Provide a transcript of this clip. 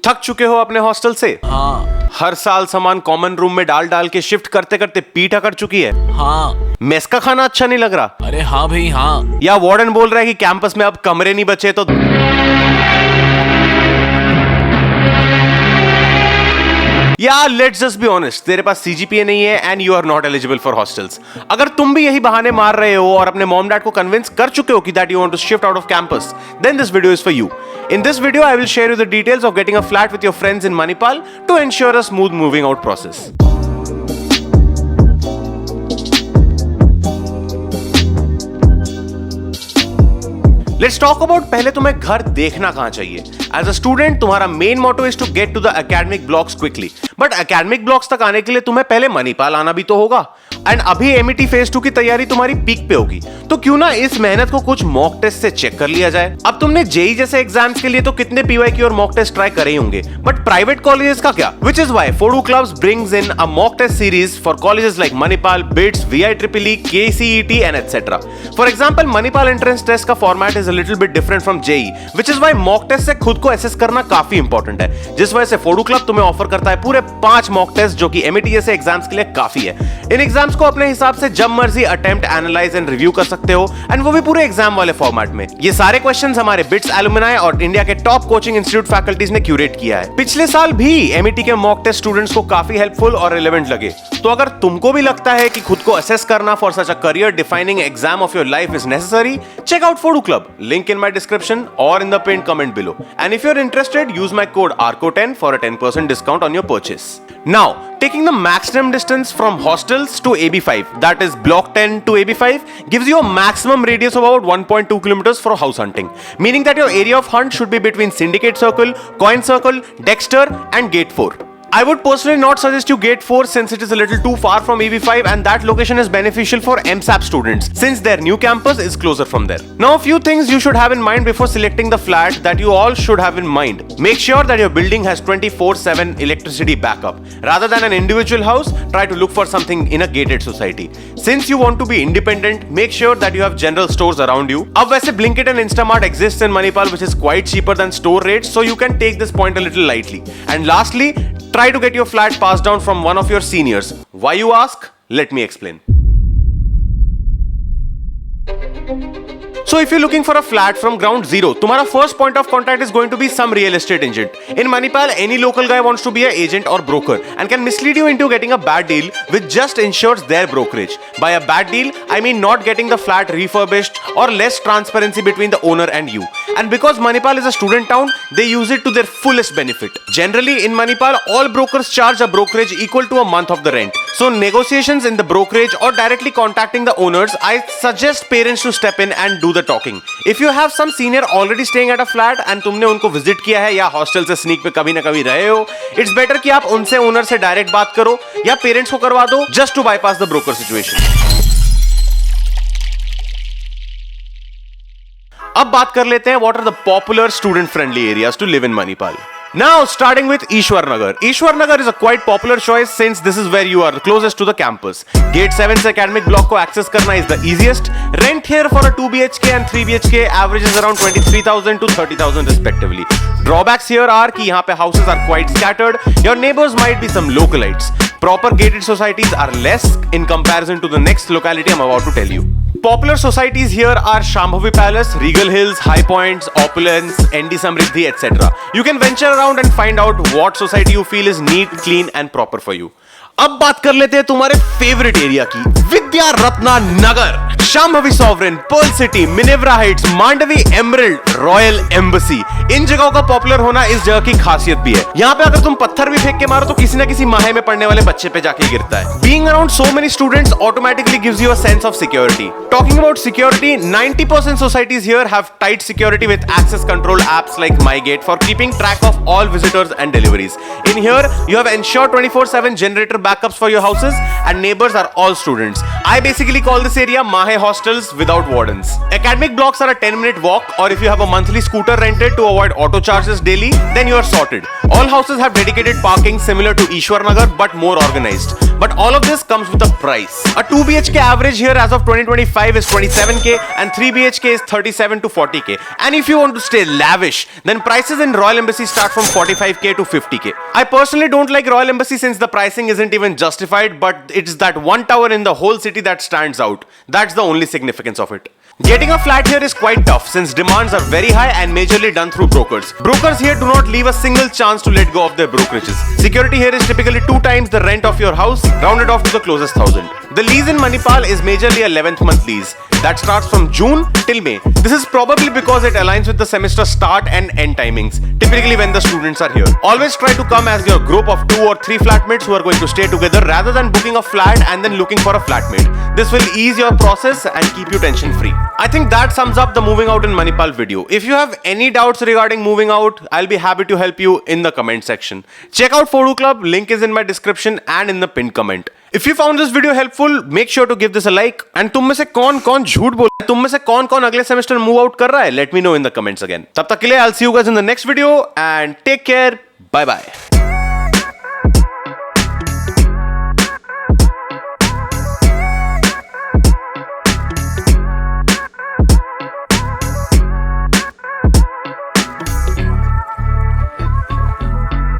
थक चुके हो अपने हॉस्टल से? हाँ। हर साल सामान कॉमन रूम में डाल डाल के शिफ्ट करते करते पीठ अकड़ चुकी है? हाँ। मेस का खाना अच्छा नहीं लग रहा? अरे हाँ भाई हाँ। या वार्डन बोल रहा है कि कैंपस में अब कमरे नहीं बचे तो? या लेट्स जस्ट बी ऑनेस्ट, तेरे पास सीजीपीए नहीं है and you are not eligible for hostels. अगर तुम भी यही बहाने मार रहे हो और अपने मॉम डैड को कन्विंस कर चुके हो कि that you want to shift out of campus, then this video is for you. In this video, I will share you the details of getting a flat with your friends in Manipal to ensure a smooth moving out process. Let's talk about पहले तुम्हें घर देखना कहां चाहिए। As a student, तुम्हारा main motto is to get to the academic blocks quickly. But academic blocks तक आने के लिए तुम्हें पहले मणिपाल आना भी तो होगा। एंड अभी एमईटी फेज 2 की तैयारी तुम्हारी पीक पे होगी, तो क्यों ना इस मेहनत को कुछ मॉक टेस्ट से चेक कर लिया जाए। अब तुमने जेई जैसे एग्जाम्स के लिए तो कितने पीवाईक्यू और मॉक टेस्ट ट्राई करे ही होंगे, बट प्राइवेट कॉलेजेस का क्या? Which is why Fodu clubs brings in a mock test series for colleges like Manipal, BITS, VIEEE, KCET and etcetera. For example, Manipal entrance test का format is a little bit different from JEE, which is why mock test से खुद को assess करना काफी important है, जिस वजह से फोडू क्लब तुम्हें ऑफर करता है पूरे 5 मॉक टेस्ट, जो कि एमईटी जैसे एग्जाम्स के लिए काफी है। इन एग्जाम्स को अपने हिसाब से जब मर्जी अटेम्प्ट, एनालाइज एंड रिव्यू कर सकते हो, एंड वो भी पूरे एग्जाम वाले फॉर्मेट में। ये सारे क्वेश्चंस हमारे बिट्स एलुमनाई और इंडिया के टॉप कोचिंग इंस्टीट्यूट फैकल्टीज ने क्यूरेट किया है। पिछले साल भी एमईटी के मॉक टेस्ट स्टूडेंट्स को काफी हेल्पफुल और रिलेवेंट लगे। तो अगर तुमको भी लगता है कि खुद को असेस करना for such a career defining exam of your life is necessary, check out Fodu club, link in my description और in the pin comment below. And if you are interested, use my code ARCO10 for a 10% discount on your purchase. Now, taking the maximum distance from hostels to AB5, that is block 10 to AB5, gives you a maximum radius of about 1.2 kilometers for house hunting, meaning that your area of hunt should be between Syndicate Circle, Coin Circle, Dexter and Gate 4. I would personally not suggest you Gate 4 since it is a little too far from AB5 and that location is beneficial for MSAP students since their new campus is closer from there. Now a few things you should have in mind before selecting the flat that you all should have in mind. Make sure that your building has 24/7 electricity backup. Rather than an individual house, try to look for something in a gated society. Since you want to be independent, make sure that you have general stores around you. अब वैसे Blinkit and Instamart exists in Manipal which is quite cheaper than store rates, so you can take this point a little lightly. And lastly, try to get your flat passed down from one of your seniors. Why you ask? Let me explain. So if you're looking for a flat from ground zero, तुम्हारा first point of contact is going to be some real estate agent. In Manipal, any local guy wants to be an agent or broker and can mislead you into getting a bad deal which just ensures their brokerage. By a bad deal, I mean not getting the flat refurbished or less transparency between the owner and you. And because Manipal is a student town, they use it to their fullest benefit. Generally, in Manipal, all brokers charge a brokerage equal to a month of the rent. So negotiations in the brokerage or directly contacting the owners, I suggest parents to step in and do the talking. If you have some senior already staying at a flat and तुमने उनको visit किया है या hostel से sneak पे कभी ना कभी रहे हो, इट्स बेटर कि आप उनसे ओनर से डायरेक्ट बात करो या पेरेंट्स को करवा दो just to bypass the broker situation. अब बात कर लेते हैं what are the popular student friendly areas to live in Manipal. Now, starting with Ishwar Nagar. Ishwar Nagar is a quite popular choice since this is where you are closest to the campus. Gate 7 से academic block को access करना is the easiest. Rent here for a 2 BHK and 3 BHK averages around 23,000 to 30,000 respectively. Drawbacks here are कि यहाँ पे houses are quite scattered. Your neighbors might be some localites. Proper gated societies are less in comparison to the next locality I'm about to tell you. Popular societies here are Shambhavi Palace, Regal Hills, High Points, Opulence, ND Samriddhi, etc. You can venture around and find out what society you feel is neat, clean and proper for you. अब बात कर लेते हैं तुम्हारे favourite area की, Vidya Ratna Nagar, Shambhavi sovereign, pearl city, Minerva heights, Mandavi emerald, royal embassy. इन जगहों का पॉपुलर होना इस जगह की खासियत भी है। यहाँ पे अगर तुम पत्थर भी फेंक के मारो तो किसी ना किसी माहे में पढ़ने वाले बच्चे पे जाके गिरता है। Being around so many students automatically gives you a sense of security. Talking about security, 90% societies here have tight security with access control apps like MyGate for keeping track of all visitors and deliveries. In here, you have ensured 24/7 generator backups for your houses and neighbors are all students. students. I basically call this area Mahe hostels without wardens. Academic blocks are a 10-minute walk, or if you have a monthly scooter rented to avoid auto charges daily, then you are sorted. All houses have dedicated parking similar to Ishwar Nagar but more organized. But all of this comes with a price. A 2 BHK average here as of 2025 is 27k and 3 BHK is 37 to 40k. And if you want to stay lavish, then prices in Royal Embassy start from 45k to 50k. I personally don't like Royal Embassy since the pricing isn't even justified, but it's that one tower in the whole city that stands out. That's the only significance of it. Getting a flat here is quite tough since demands are very high and majorly done through brokers. Brokers here do not leave a single chance to let go of their brokerages. Security here is typically 2 times the rent of your house, rounded off to the closest 1,000. The lease in Manipal is majorly a 11th month lease that starts from June till May. This is probably because it aligns with the semester start and end timings, typically when the students are here. Always try to come as your group of 2 or 3 flatmates who are going to stay together rather than booking a flat and then looking for a flatmate. This will ease your process and keep you tension free. I think that sums up the moving out in Manipal video. If you have any doubts regarding moving out, I'll be happy to help you in the comment section. Check out Fodu Club, link is in my description and in the pinned comment. If you found this video helpful, make sure to give this a like. And तुम में से कौन झूठ बोल रहा है? तुम में से कौन अगले सेमेस्टर मूव आउट कर रहा है? Let me know in the comments again. तब तक के लिए I'll see you guys in the next video and take care. Bye bye.